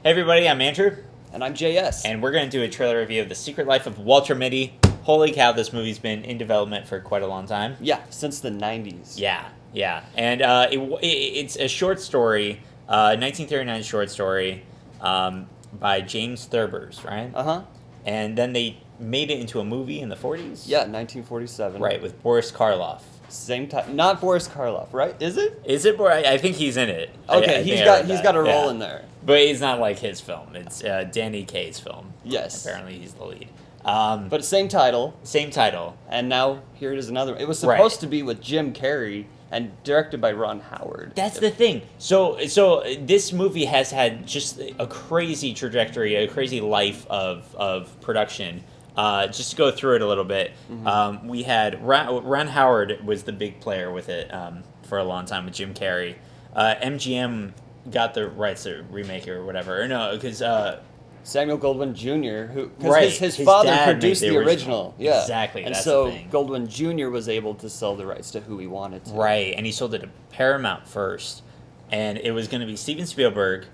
Hey everybody, I'm Andrew. And I'm JS. And we're going to do a trailer review of The Secret Life of Walter Mitty. Holy cow, this movie's been in development for quite a long time. Yeah, since the 90s. Yeah. And it's a short story, 1939 short story by James Thurbers, right? Uh-huh. And then they made it into a movie in the 40s? Yeah, 1947. Right, with Boris Karloff. Same time. Not Boris Karloff, right? Is it? Is it Boris? I think he's in it. Okay, he's got a role in there. But it's not like his film. It's Danny Kaye's film. Yes. Apparently he's the lead. But same title. Same title. And now here it is another one. It was supposed to be with Jim Carrey and directed by Ron Howard. That's the thing. So this movie has had just a crazy trajectory, a crazy life of production. Just to go through it a little bit, we had Ron Howard was the big player with it for a long time with Jim Carrey. MGM got the rights to remake it or whatever. Or no, because Samuel Goldwyn Jr., who his father produced the original. Yeah, exactly. And that's so the thing. Goldwyn Jr. was able to sell the rights to who he wanted to. Right, and he sold it to Paramount first, and it was going to be Steven Spielberg.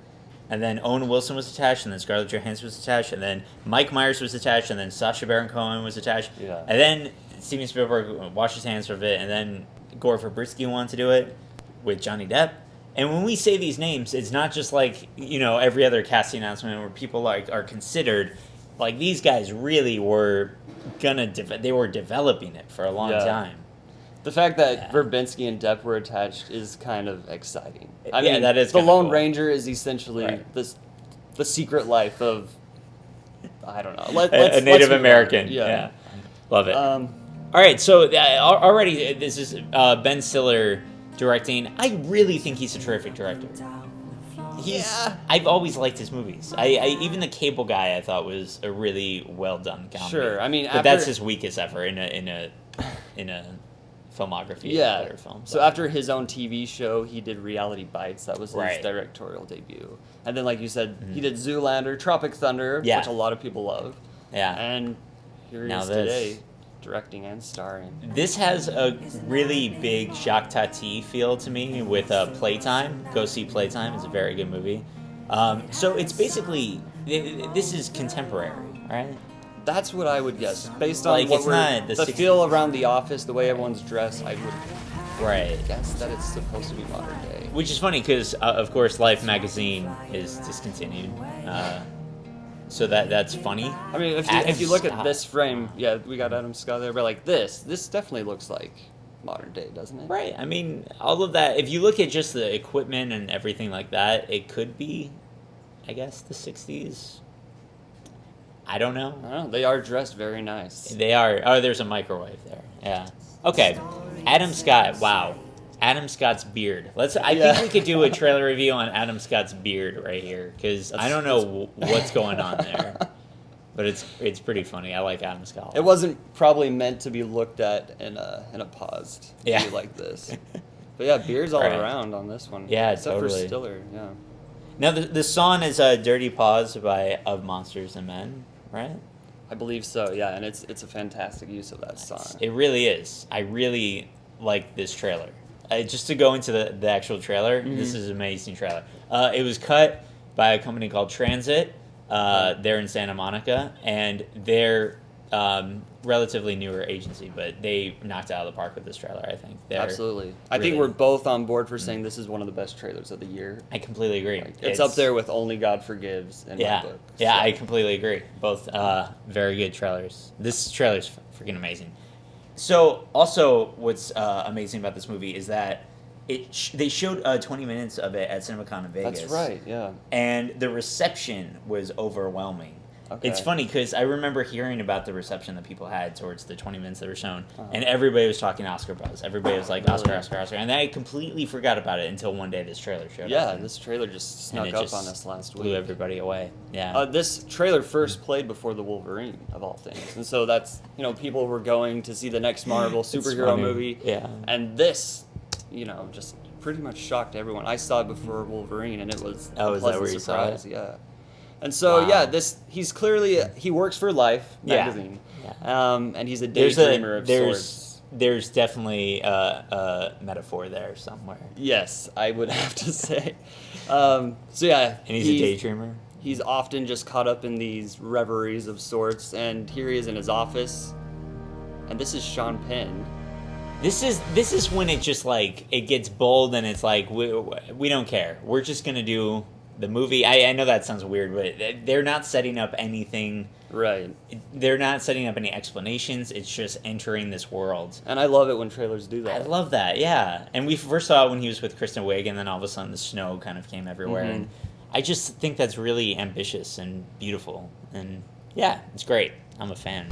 And then Owen Wilson was attached, and then Scarlett Johansson was attached, and then Mike Myers was attached, and then Sacha Baron Cohen was attached. Yeah. And then Steven Spielberg washed his hands of it, and then Gore Verbinski wanted to do it with Johnny Depp. And when we say these names, it's not just like, every other casting announcement where people are considered. Like, these guys really were they were developing it for a long time. The fact that Verbinski and Depp were attached is kind of exciting. I mean, that is the Lone cool. Ranger is essentially the secret life of, I don't know, a Native American. Yeah. Love it. All right, so already this is Ben Stiller directing. I really think he's a terrific director. I've always liked his movies. I even The Cable Guy I thought was a really well done comedy. Sure, I mean, but that's his weakest effort in a filmography. Yeah. Film, so after his own TV show, he did Reality Bites. That was his directorial debut. And then, like you said, he did Zoolander, Tropic Thunder, which a lot of people love. Yeah. And here he is today, directing and starring. This has a really big Jacques Tati feel to me with Playtime. Go see Playtime. It's a very good movie. So it's basically, this is contemporary, right? That's what I would guess. Based on the feel around the office, the way everyone's dressed, I would guess that it's supposed to be modern day. Which is funny because, of course, Life magazine is discontinued. So that's funny. I mean, if you look at this frame, we got Adam Scott there, but like this definitely looks like modern day, doesn't it? Right. I mean, all of that, if you look at just the equipment and everything like that, it could be, I guess, the 60s. I don't know. They are dressed very nice. They are. Oh, there's a microwave there. Yeah. Okay. Adam Scott. Wow. Adam Scott's beard. I think we could do a trailer review on Adam Scott's beard right here because I don't know what's going on there, but it's pretty funny. I like Adam Scott. It wasn't probably meant to be looked at in a paused view like this. But yeah, beards all around on this one. Yeah, except totally. for Stiller. Yeah. Now the song is "Dirty Paws" by Of Monsters and Men, right? I believe so. Yeah, and it's a fantastic use of that song. It really is. I really like this trailer. Just to go into the actual trailer, this is an amazing trailer. It was cut by a company called Transit. They're in Santa Monica, and they're relatively newer agency, but they knocked it out of the park with this trailer, I think. Absolutely. I think we're both on board for saying this is one of the best trailers of the year. I completely agree. It's up there with Only God Forgives in my book. So. Yeah, I completely agree. Both very good trailers. This trailer's freaking amazing. So, also, what's amazing about this movie is that they showed 20 minutes of it at CinemaCon in Vegas. That's right, yeah. And the reception was overwhelming. Okay. It's funny because I remember hearing about the reception that people had towards the 20 minutes that were shown, and everybody was talking Oscar buzz. Everybody was like, Oscar, Oscar, Oscar. And I completely forgot about it until one day this trailer showed up. Yeah, this trailer just snuck up on us last week. Blew everybody away. Yeah. This trailer first played before the Wolverine, of all things. And so that's, people were going to see the next Marvel superhero movie. Yeah. And this, just pretty much shocked everyone. I saw it before Wolverine, and it was a pleasant surprise. Yeah. And so, he's clearly, he works for Life magazine. Yeah. And he's a daydreamer of sorts. There's definitely a metaphor there somewhere. Yes, I would have to say. And he's a daydreamer? he's often just caught up in these reveries of sorts, and here he is in his office, and this is Sean Penn. This is when it just like it gets bold and it's like we don't care. We're just gonna do the movie. I know that sounds weird, but they're not setting up anything. Right. They're not setting up any explanations. It's just entering this world. And I love it when trailers do that. I love that, yeah. And we first saw it when he was with Kristen Wiig, and then all of a sudden the snow kind of came everywhere. Mm-hmm. And I just think that's really ambitious and beautiful. And yeah, it's great. I'm a fan.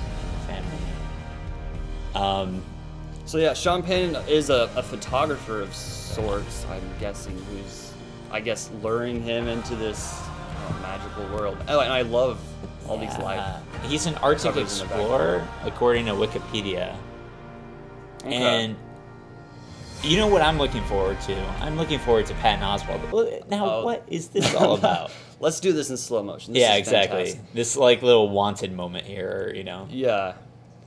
So yeah, Sean Penn is a photographer of sorts, I'm guessing, who's, I guess, luring him into this magical world. Oh, and I love all these live. He's an Arctic explorer, according to Wikipedia. Okay. And you know what I'm looking forward to? I'm looking forward to Patton Oswalt. Now, what is this all about? Let's do this in slow motion. This yeah, is exactly. fantastic. This like little wanted moment here, you know. Yeah.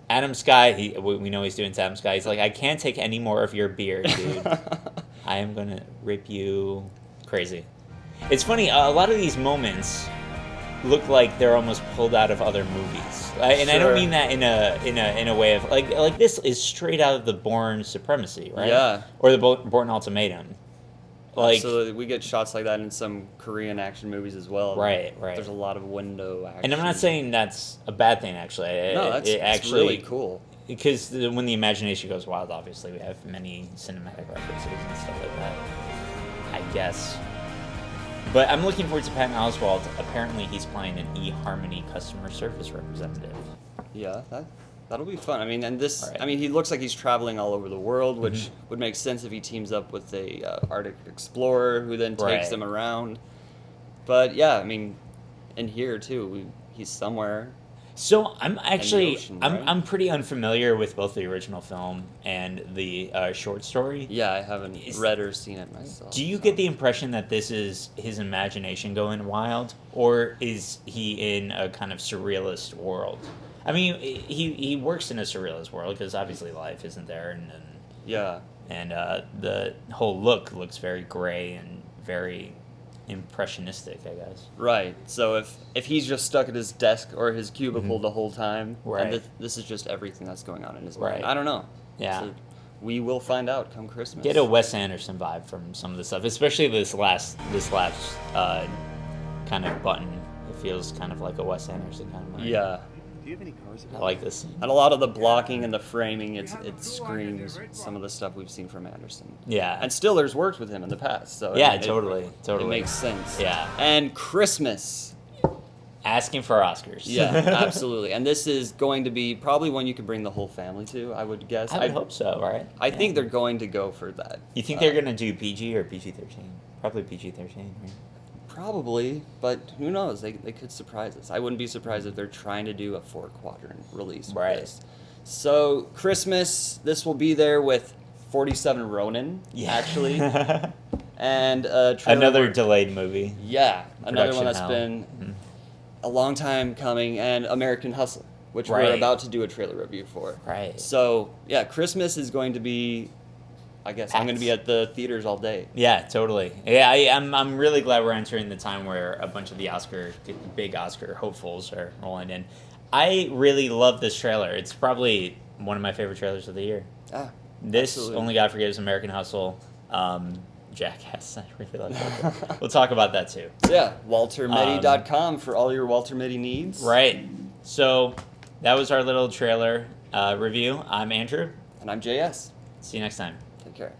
Adam Sky, we know he's doing Adam Sky. He's like, I can't take any more of your beard, dude. I am gonna rip you crazy. It's funny. A lot of these moments look like they're almost pulled out of other movies, and I don't mean that in a way of like this is straight out of the Bourne Supremacy, right? Yeah. Or the Bourne Ultimatum. Like, so we get shots like that in some Korean action movies as well. Right. There's a lot of window action. And I'm not saying that's a bad thing, actually. No, that's actually really cool. Because when the imagination goes wild, obviously we have many cinematic references and stuff like that, I guess. But I'm looking forward to Patton Oswalt. Apparently he's playing an eHarmony customer service representative. Yeah, that'll be fun. I mean, and this, Right. I mean, he looks like he's traveling all over the world, which would make sense if he teams up with a Arctic explorer who then takes them around. But yeah, I mean, in here too, he's somewhere. So I'm actually ocean, right? I'm pretty unfamiliar with both the original film and the short story. Yeah, I haven't read or seen it myself. Do you get the impression that this is his imagination going wild, or is he in a kind of surrealist world? I mean, he works in a surrealist world because obviously life isn't there, and yeah, and the whole look looks very gray and very impressionistic, I guess. right. So if he's just stuck at his desk or his cubicle the whole time, Right. and this is just everything that's going on in his Right. mind. I don't know. Yeah. So we will find out come Christmas. Get a Wes Anderson vibe from some of the stuff, especially this last kind of button. It feels kind of like a Wes Anderson kind of movie. Yeah. Do you have any cars? I like this scene. And a lot of the blocking and the framing, it screams some of the stuff we've seen from Anderson. Yeah. And Stiller's worked with him in the past, so Yeah, it totally. It makes sense. Yeah. And Christmas. Asking for Oscars. Yeah, absolutely. And this is going to be probably one you can bring the whole family to, I would guess. I would hope so, right? I think they're going to go for that. You think they're going to do PG or PG-13? Probably PG-13, right? Probably, but who knows? They could surprise us. I wouldn't be surprised if they're trying to do a 4-quadrant release with Right. this. So, Christmas, this will be there with 47 Ronin, actually. And a trailer Another delayed movie. Yeah, another Production one that's hell. been a long time coming, and American Hustle, which we're Right. about to do a trailer review for. Right. So, yeah, Christmas is going to be, I guess, I'm going to be at the theaters all day. Yeah, totally. Yeah, I'm really glad we're entering the time where a bunch of the big Oscar hopefuls are rolling in. I really love this trailer. It's probably one of my favorite trailers of the year. Ah, This, absolutely. Only God Forgives, American Hustle, Jackass. I really like that. We'll talk about that too. So yeah, WalterMitty.com for all your Walter Mitty needs. Right. So that was our little trailer review. I'm Andrew. And I'm JS. See you next time. Take care.